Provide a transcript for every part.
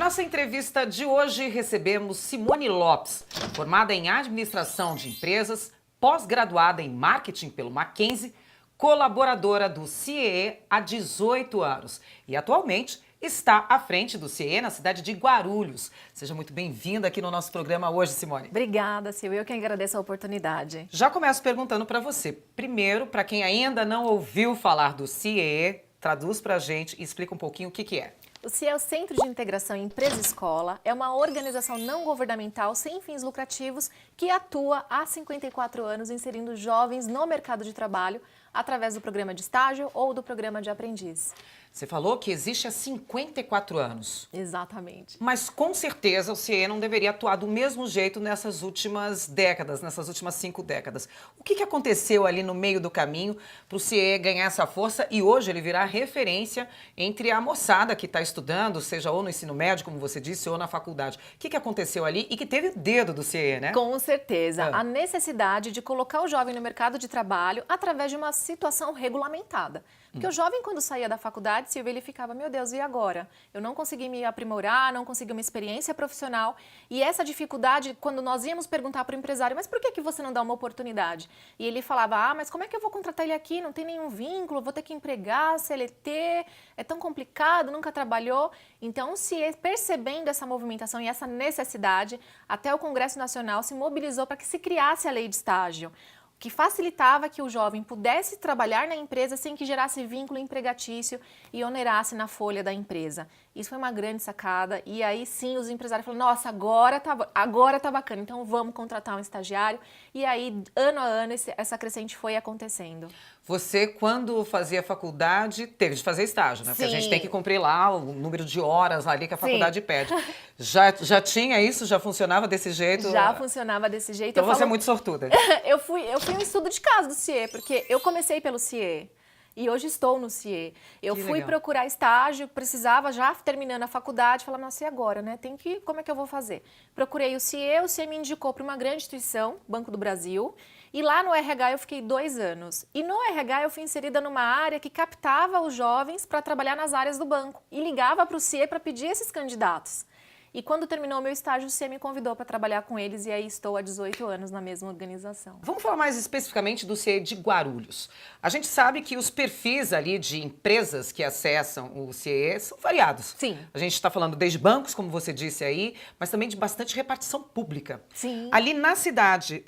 nossa entrevista de hoje recebemos Simone Lopes, formada em Administração de Empresas, pós-graduada em Marketing pelo Mackenzie, colaboradora do CIEE há 18 anos e atualmente está à frente do CIEE na cidade de Guarulhos. Seja muito bem-vinda aqui no nosso programa hoje, Simone. Obrigada, Sil. Eu que agradeço a oportunidade. Já começo perguntando para você. Primeiro, para quem ainda não ouviu falar do CIEE, traduz para a gente e explica um pouquinho o que é. O CIEE é o Centro de Integração Empresa-Escola, é uma organização não governamental sem fins lucrativos que atua há 54 anos inserindo jovens no mercado de trabalho através do programa de estágio ou do programa de aprendiz. Você falou que existe há 54 anos. Exatamente. Mas com certeza o CIEE não deveria atuar do mesmo jeito nessas últimas décadas, nessas últimas 5 décadas. O que aconteceu ali no meio do caminho para o CIEE ganhar essa força e hoje ele virar referência entre a moçada que está estudando, seja ou no ensino médio, como você disse, ou na faculdade? O que aconteceu ali e que teve o dedo do CIEE, né? Com certeza. A necessidade de colocar o jovem no mercado de trabalho através de uma situação regulamentada. Porque o jovem, quando saía da faculdade, Silvia, ele ficava, meu Deus, e agora? Eu não consegui me aprimorar, não consegui uma experiência profissional. E essa dificuldade, quando nós íamos perguntar para o empresário, mas por que você não dá uma oportunidade? E ele falava, mas como é que eu vou contratar ele aqui? Não tem nenhum vínculo, vou ter que empregar, CLT, é tão complicado, nunca trabalhou. Então, percebendo essa movimentação e essa necessidade, até o Congresso Nacional se mobilizou para que se criasse a lei de estágio, que facilitava que o jovem pudesse trabalhar na empresa sem que gerasse vínculo empregatício e onerasse na folha da empresa. Isso foi uma grande sacada e aí sim os empresários falaram, nossa, agora tá bacana, então vamos contratar um estagiário. E aí, ano a ano, essa crescente foi acontecendo. Você, quando fazia faculdade, teve de fazer estágio, né? Porque a gente Sim. tem que cumprir lá o número de horas ali que a faculdade pede. Já tinha isso? Já funcionava desse jeito? Já funcionava desse jeito. Então você é muito sortuda. Eu fui um estudo de caso do CIEE, porque eu comecei pelo CIEE. E hoje estou no CIEE. Eu fui procurar estágio, precisava já terminando a faculdade, falar, nossa, e agora, né? Como é que eu vou fazer? Procurei o CIEE me indicou para uma grande instituição, Banco do Brasil, e lá no RH eu fiquei 2 anos. E no RH eu fui inserida numa área que captava os jovens para trabalhar nas áreas do banco e ligava para o CIEE para pedir esses candidatos. E quando terminou o meu estágio, o CIEE me convidou para trabalhar com eles e aí estou há 18 anos na mesma organização. Vamos falar mais especificamente do CIEE de Guarulhos. A gente sabe que os perfis ali de empresas que acessam o CIEE são variados. Sim. A gente está falando desde bancos, como você disse aí, mas também de bastante repartição pública. Sim. Ali na cidade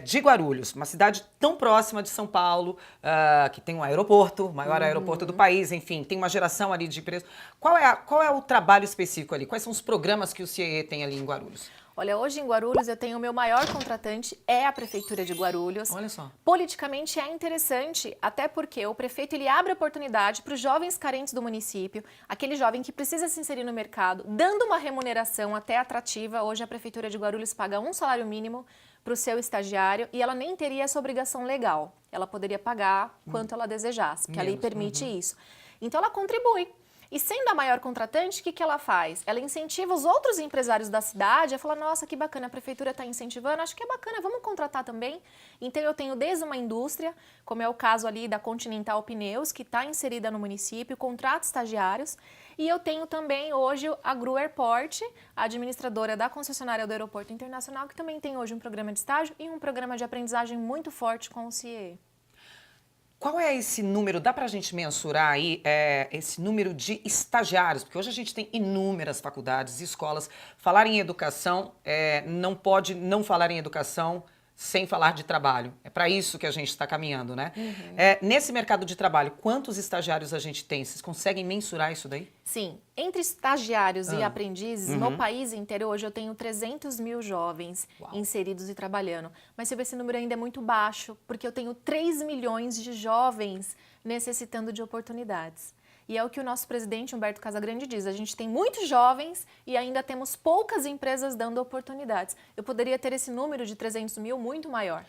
de Guarulhos, uma cidade tão próxima de São Paulo, que tem um aeroporto, o maior aeroporto do país, enfim, tem uma geração ali de empresas. Qual é o trabalho específico ali? Quais são os programas que o CIEE tem ali em Guarulhos? Olha, hoje em Guarulhos eu tenho o meu maior contratante, é a Prefeitura de Guarulhos. Olha só. Politicamente é interessante, até porque o prefeito ele abre oportunidade para os jovens carentes do município, aquele jovem que precisa se inserir no mercado, dando uma remuneração até atrativa. Hoje a Prefeitura de Guarulhos paga um salário mínimo para o seu estagiário e ela nem teria essa obrigação legal. Ela poderia pagar quanto ela desejasse, porque a lei permite isso. Então ela contribui. E sendo a maior contratante, o que ela faz? Ela incentiva os outros empresários da cidade a falar, nossa, que bacana, a prefeitura está incentivando, acho que é bacana, vamos contratar também. Então eu tenho desde uma indústria, como é o caso ali da Continental Pneus, que está inserida no município, contrata estagiários, e eu tenho também hoje a Gru Airport, a administradora da concessionária do Aeroporto Internacional, que também tem hoje um programa de estágio e um programa de aprendizagem muito forte com o CIEE. Qual é esse número? Dá para a gente mensurar aí esse número de estagiários? Porque hoje a gente tem inúmeras faculdades e escolas. Falar em educação, não pode não falar em educação sem falar de trabalho. É para isso que a gente está caminhando, né? Nesse mercado de trabalho, quantos estagiários a gente tem? Vocês conseguem mensurar isso daí? Sim. Entre estagiários e aprendizes, no país inteiro, hoje eu tenho 300 mil jovens inseridos e trabalhando. Mas esse número ainda é muito baixo, porque eu tenho 3 milhões de jovens necessitando de oportunidades. E é o que o nosso presidente, Humberto Casagrande, diz. A gente tem muitos jovens e ainda temos poucas empresas dando oportunidades. Eu poderia ter esse número de 300 mil muito maior.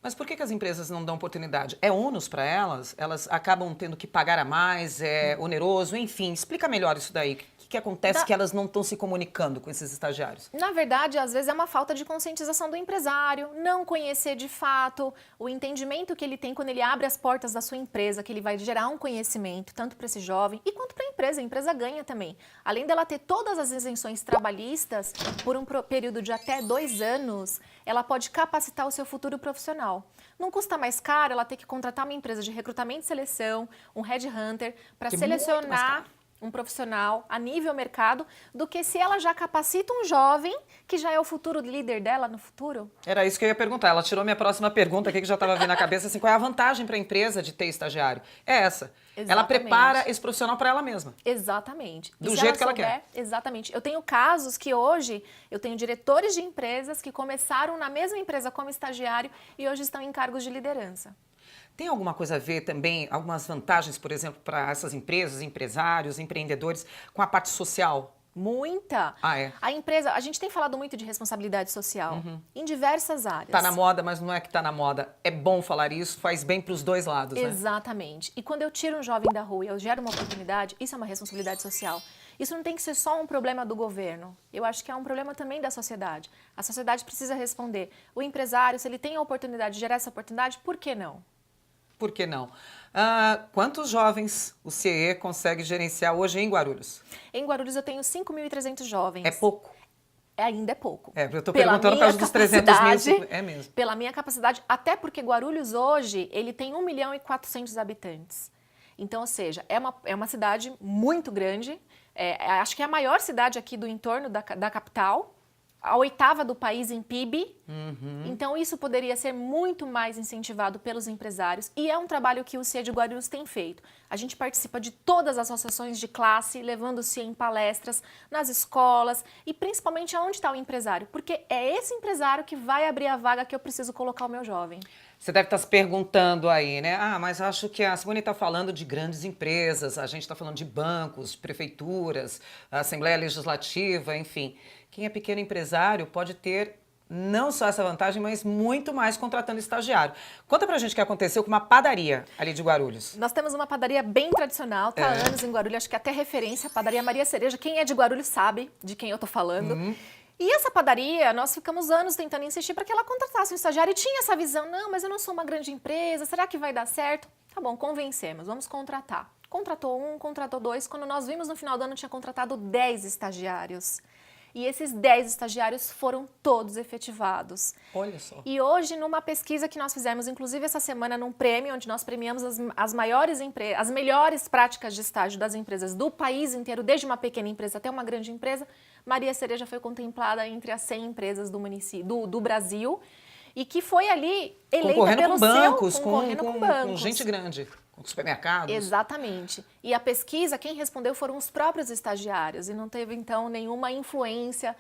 Mas por que as empresas não dão oportunidade? É ônus para elas? Elas acabam tendo que pagar a mais? É oneroso? Enfim, explica melhor isso daí. que acontece que elas não estão se comunicando com esses estagiários? Na verdade, às vezes é uma falta de conscientização do empresário, não conhecer de fato o entendimento que ele tem quando ele abre as portas da sua empresa, que ele vai gerar um conhecimento, tanto para esse jovem e quanto para a empresa ganha também. Além dela ter todas as isenções trabalhistas por um período de até 2 anos, ela pode capacitar o seu futuro profissional. Não custa mais caro ela ter que contratar uma empresa de recrutamento e seleção, um headhunter, para selecionar um profissional a nível mercado, do que se ela já capacita um jovem que já é o futuro líder dela no futuro. Era isso que eu ia perguntar. Ela tirou minha próxima pergunta aqui, que já estava vindo na cabeça, assim, qual é a vantagem para a empresa de ter estagiário? É essa. Exatamente. Ela prepara esse profissional para ela mesma. Exatamente. Do jeito que ela quer. Exatamente. Eu tenho casos que hoje, eu tenho diretores de empresas que começaram na mesma empresa como estagiário e hoje estão em cargos de liderança. Tem alguma coisa a ver também, algumas vantagens, por exemplo, para essas empresas, empresários, empreendedores, com a parte social? Muita. É? A empresa, a gente tem falado muito de responsabilidade social em diversas áreas. Tá na moda, mas não é que tá na moda. É bom falar isso, faz bem para os dois lados, né? Exatamente. E quando eu tiro um jovem da rua e eu gero uma oportunidade, isso é uma responsabilidade social. Isso não tem que ser só um problema do governo. Eu acho que é um problema também da sociedade. A sociedade precisa responder. O empresário, se ele tem a oportunidade de gerar essa oportunidade, por que não? Por que não? Quantos jovens o CIE consegue gerenciar hoje em Guarulhos? Em Guarulhos eu tenho 5.300 jovens. É pouco? Ainda é pouco. Eu estou perguntando por causa dos 300 mil. É mesmo. Pela minha capacidade, até porque Guarulhos hoje, ele tem 1.400.000 habitantes. Então, ou seja, é uma cidade muito grande. Acho que é a maior cidade aqui do entorno da capital. A 8ª do país em PIB, então isso poderia ser muito mais incentivado pelos empresários e é um trabalho que o CIE de Guarulhos tem feito. A gente participa de todas as associações de classe, levando o CIE em palestras, nas escolas e principalmente aonde está o empresário, porque é esse empresário que vai abrir a vaga que eu preciso colocar o meu jovem. Você deve estar se perguntando aí, né? Mas acho que a Simone está falando de grandes empresas, a gente está falando de bancos, prefeituras, Assembleia Legislativa, enfim. Quem é pequeno empresário pode ter não só essa vantagem, mas muito mais contratando estagiário. Conta pra gente o que aconteceu com uma padaria ali de Guarulhos. Nós temos uma padaria bem tradicional, tá há anos em Guarulhos, acho que até referência, a padaria Maria Cereja. Quem é de Guarulhos sabe de quem eu tô falando. E essa padaria, nós ficamos anos tentando insistir para que ela contratasse um estagiário e tinha essa visão, não, mas eu não sou uma grande empresa, será que vai dar certo? Tá bom, convencemos, vamos contratar. Contratou um, contratou 2, quando nós vimos no final do ano tinha contratado 10 estagiários. E esses 10 estagiários foram todos efetivados. Olha só. E hoje, numa pesquisa que nós fizemos, inclusive essa semana, num prêmio, onde nós premiamos as melhores práticas de estágio das empresas do país inteiro, desde uma pequena empresa até uma grande empresa, Maria Cereja foi contemplada entre as 100 empresas do município, do Brasil, e que foi ali eleita pelo concorrendo com bancos, com gente grande. Supermercados. Exatamente. E a pesquisa, quem respondeu foram os próprios estagiários e não teve, então, nenhuma influência.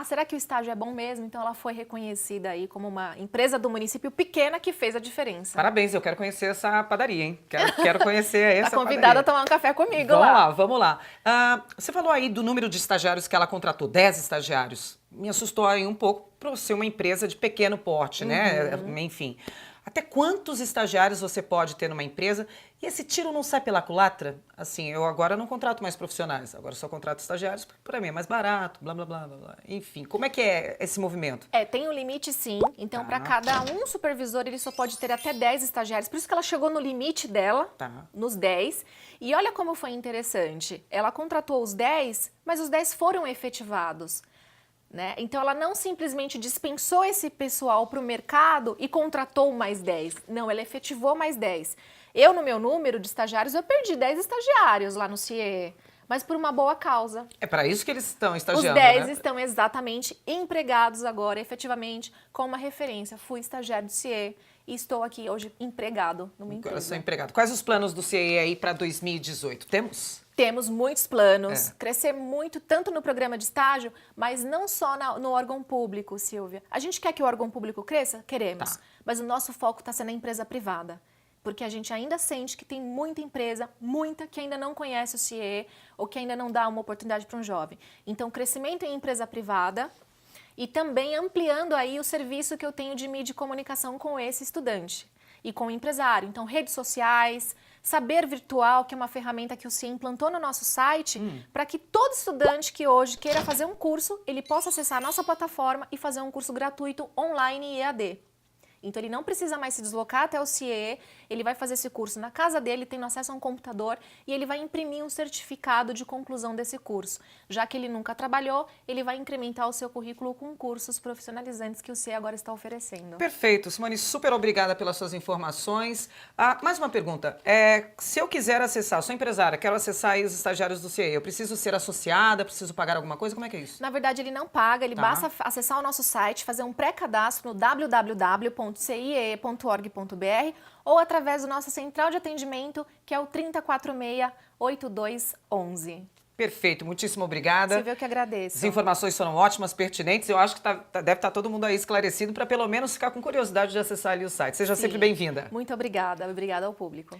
Será que o estágio é bom mesmo? Então, ela foi reconhecida aí como uma empresa do município pequena que fez a diferença. Parabéns, eu quero conhecer essa padaria, hein? Quero conhecer essa padaria. Tá convidada a tomar um café comigo lá. Vamos lá. Você falou aí do número de estagiários que ela contratou, 10 estagiários. Me assustou aí um pouco por ser uma empresa de pequeno porte, né? Enfim. Até quantos estagiários você pode ter numa empresa? E esse tiro não sai pela culatra? Assim, eu agora não contrato mais profissionais, agora só contrato estagiários, porque para mim é mais barato, blá, blá, blá, blá, blá. Enfim, como é que é esse movimento? Tem um limite sim, então para cada um supervisor ele só pode ter até 10 estagiários, por isso que ela chegou no limite dela, nos 10. E olha como foi interessante, ela contratou os 10, mas os 10 foram efetivados. Né? Então, ela não simplesmente dispensou esse pessoal para o mercado e contratou mais 10. Não, ela efetivou mais 10. Eu, no meu número de estagiários, eu perdi 10 estagiários lá no CIE, mas por uma boa causa. É para isso que eles estão estagiando, Os 10 né? estão exatamente empregados agora, efetivamente, com uma referência. Fui estagiário do CIE e estou aqui hoje empregado numa empresa. Agora sou empregado. Quais os planos do CIE aí para 2018? Temos? Temos muitos planos, crescer muito, tanto no programa de estágio, mas não só no órgão público, Silvia. A gente quer que o órgão público cresça? Queremos, mas o nosso foco está sendo a empresa privada, porque a gente ainda sente que tem muita empresa, que ainda não conhece o CIE ou que ainda não dá uma oportunidade para um jovem. Então, crescimento em empresa privada e também ampliando aí o serviço que eu tenho de mídia e comunicação com esse estudante e com o empresário. Então, redes sociais, Saber Virtual, que é uma ferramenta que o CIE implantou no nosso site, para que todo estudante que hoje queira fazer um curso, ele possa acessar a nossa plataforma e fazer um curso gratuito online e EAD. Então ele não precisa mais se deslocar até o CIE, ele vai fazer esse curso na casa dele, tendo acesso a um computador e ele vai imprimir um certificado de conclusão desse curso. Já que ele nunca trabalhou, ele vai incrementar o seu currículo com cursos profissionalizantes que o CIE agora está oferecendo. Perfeito, Simone, super obrigada pelas suas informações. Mais uma pergunta, se eu quiser acessar, sou empresária, quero acessar aí os estagiários do CIE, eu preciso ser associada, preciso pagar alguma coisa, como é que é isso? Na verdade, ele não paga, ele basta acessar o nosso site, fazer um pré-cadastro no www.cie.org.br ou através da nossa central de atendimento, que é o 3046-8211. Perfeito, muitíssimo obrigada. Você vê, eu que agradeço. As informações foram ótimas, pertinentes. Eu acho que deve estar todo mundo aí esclarecido para pelo menos ficar com curiosidade de acessar ali o site. Seja sempre bem-vinda. Muito obrigada. Obrigada ao público.